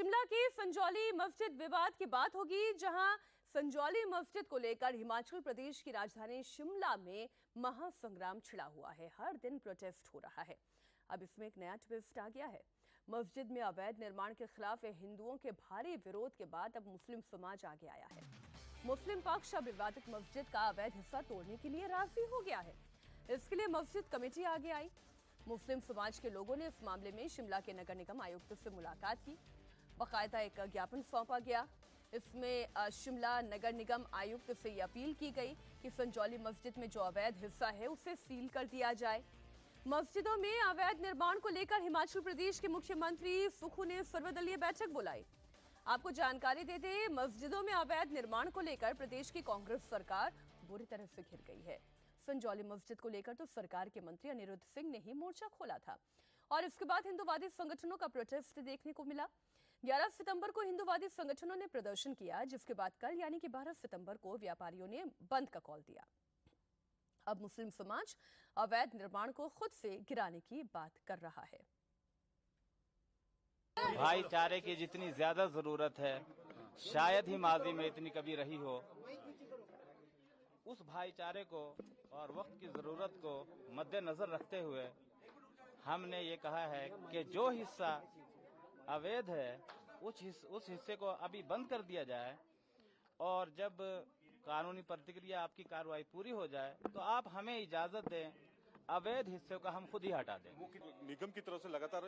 शिमला के संजौली मस्जिद विवाद की बात होगी, जहां संजौली मस्जिद को लेकर हिमाचल प्रदेश की राजधानी शिमला में महासंग्राम छिड़ा हुआ है। हर दिन प्रोटेस्ट हो रहा है। अब इसमें एक नया ट्विस्ट आ गया है। मस्जिद में अवैध निर्माण के खिलाफ हिंदुओं के भारी विरोध के बाद अब मुस्लिम समाज आगे आया है। मुस्लिम पक्ष अब विवादित मस्जिद का अवैध हिस्सा तोड़ने के लिए राजी हो गया है। इसके लिए मस्जिद कमेटी आगे आई। मुस्लिम समाज के लोगों ने इस मामले में शिमला के नगर निगम आयुक्त से मुलाकात की। बाकायदा एक ज्ञापन सौंपा गया। इसमें शिमला नगर निगम आयुक्त से यह अपील की गई कि संजौली मस्जिद में जो अवैध हिस्सा है उसे सील कर दिया जाए। मस्जिदों में अवैध निर्माण को लेकर हिमाचल प्रदेश के मुख्यमंत्री सुक्खू ने सर्वदलीय बैठक बुलाई। आपको जानकारी दे दें, मस्जिदों में अवैध निर्माण को लेकर प्रदेश की कांग्रेस सरकार बुरी तरह से घिर गई है। संजौली मस्जिद को लेकर तो सरकार के मंत्री अनिरुद्ध सिंह ने ही मोर्चा खोला था और इसके बाद हिंदूवादी संगठनों का प्रोटेस्ट देखने को मिला। 11 सितंबर को हिंदूवादी संगठनों ने प्रदर्शन किया, जिसके बाद कल यानी कि 12 सितंबर को व्यापारियों ने बंद का कॉल दिया। अब मुस्लिम समाज अवैध निर्माण को खुद से गिराने की बात कर रहा है। भाईचारे की जितनी ज्यादा जरूरत है, शायद ही माजी में इतनी कभी रही हो, उस भाईचारे को और वक्त की जरूरत को मद्देनजर रखते हुए हमने ये कहा है कि जो हिस्सा अवैध है उस हिस्से को अभी बंद कर दिया जाए और जब कानूनी प्रतिक्रिया आपकी कार्रवाई पूरी हो जाए तो आप हमें इजाजत दें, अवैध हिस्से को हम खुद ही हटा दें। निगम की तरफ से लगातार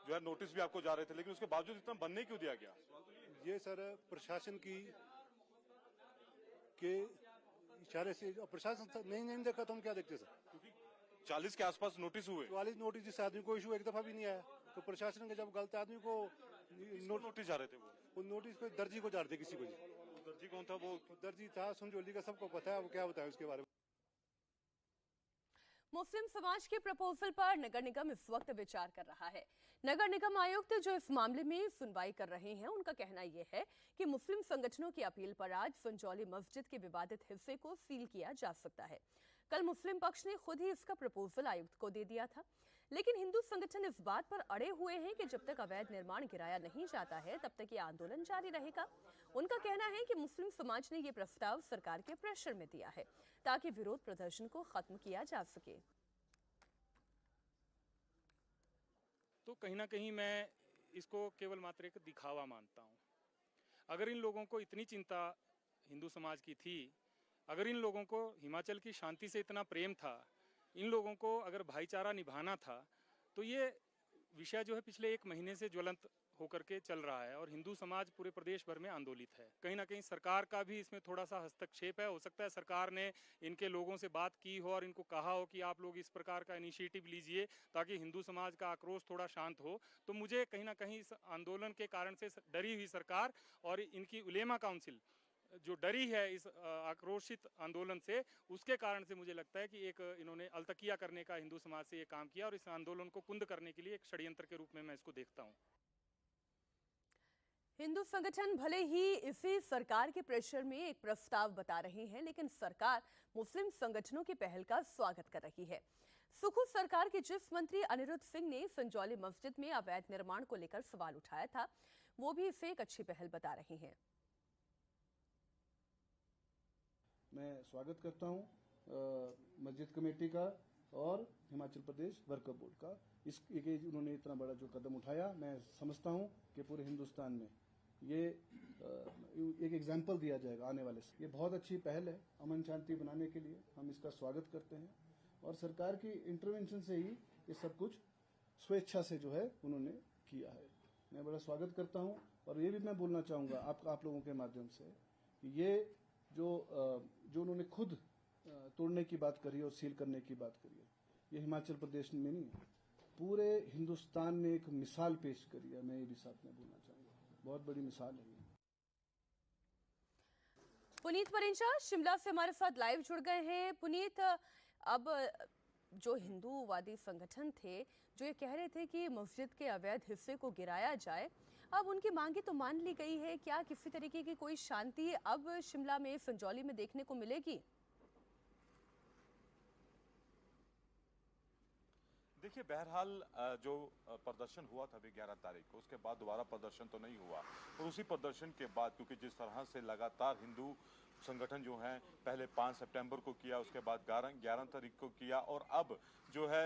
जो है नोटिस भी आपको जा रहे थे, लेकिन उसके बावजूद इतना बनने क्यों दिया गया? ये सर प्रशासन के इशारे से, प्रशासन नहीं देखा तो हम क्या देखते सर? क्योंकि 40 के आसपास नोटिस हुए। 40 नोटिस जिस आदमी को इशू एक दफा भी नहीं आया, तो प्रशासन के जब गलत आदमी को नोटिस जा रहे थे वो नोटिस कोई दर्जी को जा रहे थे, किसी को नहीं। दर्जी कौन था? वो दर्जी था संजौली का, सबको पता है। वो क्या बताया उसके बारे में? मुस्लिम समाज के प्रपोजल पर नगर निगम इस वक्त विचार कर रहा है। नगर निगम आयुक्त जो इस मामले में सुनवाई कर रहे हैं, उनका कहना यह है कि मुस्लिम संगठनों की अपील पर आज संजौली मस्जिद के विवादित हिस्से को सील किया जा सकता है। कल मुस्लिम पक्ष ने खुद ही इसका प्रपोजल आयुक्त को दे दिया था, लेकिन हिंदू संगठन इस बात पर अड़े हुए हैं कि जब तक अवैध निर्माण गिराया नहीं जाता है तब तक ये आंदोलन जारी रहेगा। उनका कहना है कि मुस्लिम समाज ने ये प्रस्ताव सरकार के प्रेशर में दिया है ताकि विरोध प्रदर्शन को खत्म किया जा सके। तो कहीं ना कहीं मैं इसको केवल मात्र एक दिखावा मानता हूँ। अगर इन लोगों को इतनी चिंता हिंदू समाज की थी, अगर इन लोगों को हिमाचल की शांति से इतना प्रेम था, इन लोगों को अगर भाईचारा निभाना था, तो ये विषय जो है पिछले 1 महीने से ज्वलंत होकर के चल रहा है और हिंदू समाज पूरे प्रदेश भर में आंदोलित है। कहीं ना कहीं सरकार का भी इसमें थोड़ा सा हस्तक्षेप है। हो सकता है सरकार ने इनके लोगों से बात की हो और इनको कहा हो कि आप लोग इस प्रकार का इनिशिएटिव लीजिए ताकि हिंदू समाज का आक्रोश थोड़ा शांत हो। तो मुझे कहीं ना कहीं इस आंदोलन के कारण से डरी हुई सरकार और इनकी उलेमा काउंसिल जो डरी है इस आक्रोशित आंदोलन से, उसके कारण से मुझे लगता है कि एक इन्होंने अलतकिया करने का हिंदू समाज से ये काम किया और इस आंदोलन को कुंद करने के लिए एक षड्यंत्र के रूप में मैं इसको देखता हूँ। हिंदू संगठन भले ही इसी सरकार के प्रेशर में एक प्रस्ताव बता रहे हैं, लेकिन सरकार मुस्लिम संगठनों की पहल का स्वागत कर रही है। सुक्खू सरकार के जिस मंत्री अनिरुद्ध सिंह ने संजौली मस्जिद में अवैध निर्माण को लेकर सवाल उठाया था, वो भी इसे एक अच्छी पहल बता रहे हैं। मैं स्वागत करता हूं मस्जिद कमेटी का और हिमाचल प्रदेश वक्फ बोर्ड का। उन्होंने इतना बड़ा जो कदम उठाया, मैं समझता हूं कि पूरे हिंदुस्तान में ये एक एग्जाम्पल दिया जाएगा आने वाले से। ये बहुत अच्छी पहल है अमन शांति बनाने के लिए, हम इसका स्वागत करते हैं और सरकार की इंटरवेंशन से ही ये सब कुछ स्वेच्छा से जो है उन्होंने किया है। मैं बड़ा स्वागत करता हूं और ये भी मैं बोलना चाहूंगा आप लोगों के माध्यम से कि ये जो उन्होंने खुद तोड़ने की बात करी और सील करने की बात करी है, ये हिमाचल प्रदेश में नहीं, पूरे हिंदुस्तान में एक मिसाल पेश करी है। मैं ये भी साथ में बोलना चाहूंगा, बहुत बड़ी मिसाल है ये। पुनीत परिंजा शिमला से हमारे साथ लाइव जुड़ गए हैं। पुनीत, अब जो हिंदूवादी संगठन थे जो ये कह रहे थे कि मस्जिद के अवैध हिस्से को गिराया जाए, अब उनकी मांगे तो मान ली गई है। क्या किसी तरीके की कोई शांति अब शिमला में संजौली में देखने को मिलेगी? देखिए बहरहाल जो प्रदर्शन हुआ था अभी 11 तारीख को, उसके बाद दोबारा प्रदर्शन तो नहीं हुआ और उसी प्रदर्शन के बाद क्योंकि जिस तरह से लगातार हिंदू संगठन जो हैं पहले 5 सितंबर को किया, उसके बाद 11 तारीख को किया और अब जो है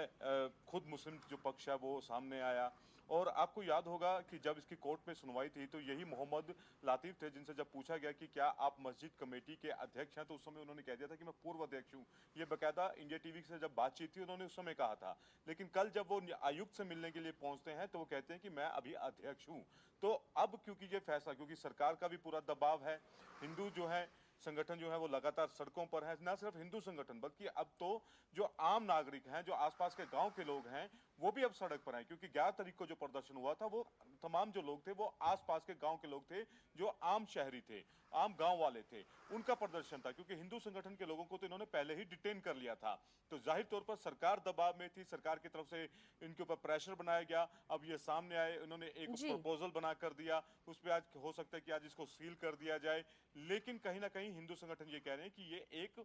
खुद मुस्लिम जो पक्ष है वो सामने आया। और आपको याद होगा कि जब इसकी कोर्ट में सुनवाई थी तो यही मोहम्मद लातिफ थे जिनसे जब पूछा गया कि क्या आप मस्जिद कमेटी के अध्यक्ष हैं, तो उस समय उन्होंने कह दिया था कि मैं पूर्व अध्यक्ष हूं। ये बकायदा इंडिया टीवी से जब बातचीत थी उन्होंने उस समय कहा था। लेकिन कल जब वो आयुक्त से मिलने के लिए पहुंचते हैं तो वो कहते हैं कि मैं अभी अध्यक्ष हूं। तो अब क्योंकि ये फैसला, क्योंकि सरकार का भी पूरा दबाव है, हिंदू जो है संगठन जो है वो लगातार सड़कों पर है, ना सिर्फ हिंदू संगठन बल्कि अब तो जो आम नागरिक हैं, जो आसपास के गांव के लोग हैं, वो भी अब सड़क पर हैं। क्योंकि 11 तारीख को जो प्रदर्शन हुआ था वो तमाम जो लोग थे वो आसपास के गांव के लोग थे, जो आम शहरी थे, आम गांव वाले थे, उनका प्रदर्शन था। क्योंकि हिंदू संगठन के लोगों को तो इन्होंने पहले ही डिटेन कर लिया था, तो जाहिर तौर पर सरकार दबाव में थी, सरकार की तरफ से इनके ऊपर प्रेशर बनाया गया। अब ये सामने आए, इन्होंने एक प्रपोजल बना कर दिया, उस पर आज हो सकता है कि आज इसको सील कर दिया जाए। लेकिन कहीं ना कहीं हिंदू संगठन ये कह रहे हैं कि ये एक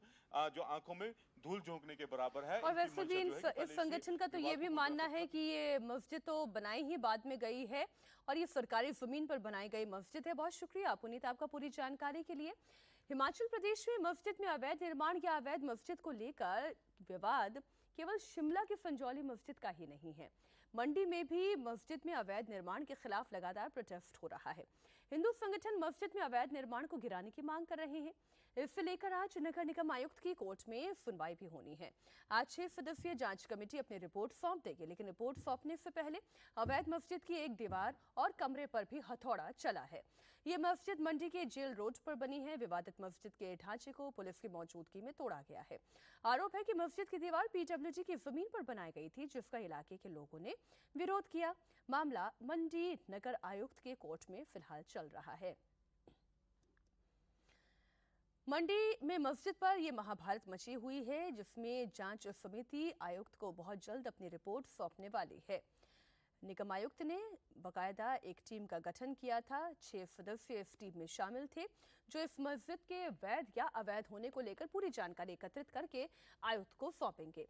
जो आंखों में धूल झोंकने के बराबर है। और वैसे भी इस संगठन का तो ये भी मानना है कि ये मस्जिद तो बनाई ही बाद में गई है और ये सरकारी जमीन पर बनाई गई मस्जिद है। बहुत शुक्रिया पुनीत आपका पूरी जानकारी के लिए। हिमाचल प्रदेश में मस्जिद में अवैध निर्माण या अवैध मस्जिद को लेकर विवाद केवल शिमला की संजौली मस्जिद का ही नहीं है, मंडी में भी मस्जिद में अवैध निर्माण के खिलाफ लगातार प्रोटेस्ट हो रहा है। हिंदू संगठन मस्जिद में अवैध निर्माण को गिराने की मांग कर रहे हैं। इससे लेकर आज नगर निगम आयुक्त की कोर्ट में सुनवाई भी होनी है। आज 6 सदस्यीय जांच कमेटी अपनी रिपोर्ट सौंप देगी, लेकिन रिपोर्ट सौंपने से पहले अवैध मस्जिद की एक दीवार और कमरे पर भी हथौड़ा चला है। ये मस्जिद मंडी के जेल रोड पर बनी है। विवादित मस्जिद के ढांचे को पुलिस की मौजूदगी में तोड़ा गया है। आरोप है कि मस्जिद की दीवार पीडब्ल्यूडी की जमीन पर बनाई गई थी, जिसका इलाके के लोगों ने विरोध किया। मामला मंडी नगर आयुक्त के कोर्ट में फिलहाल चल रहा है। मंडी में मस्जिद पर यह महाभारत मची हुई है, जिसमें जांच समिति आयुक्त को बहुत जल्द अपनी रिपोर्ट सौंपने वाली है। निगम आयुक्त ने बकायदा एक टीम का गठन किया था। 6 सदस्य इस टीम में शामिल थे, जो इस मस्जिद के वैध या अवैध होने को लेकर पूरी जानकारी एकत्रित करके आयुक्त को सौंपेंगे।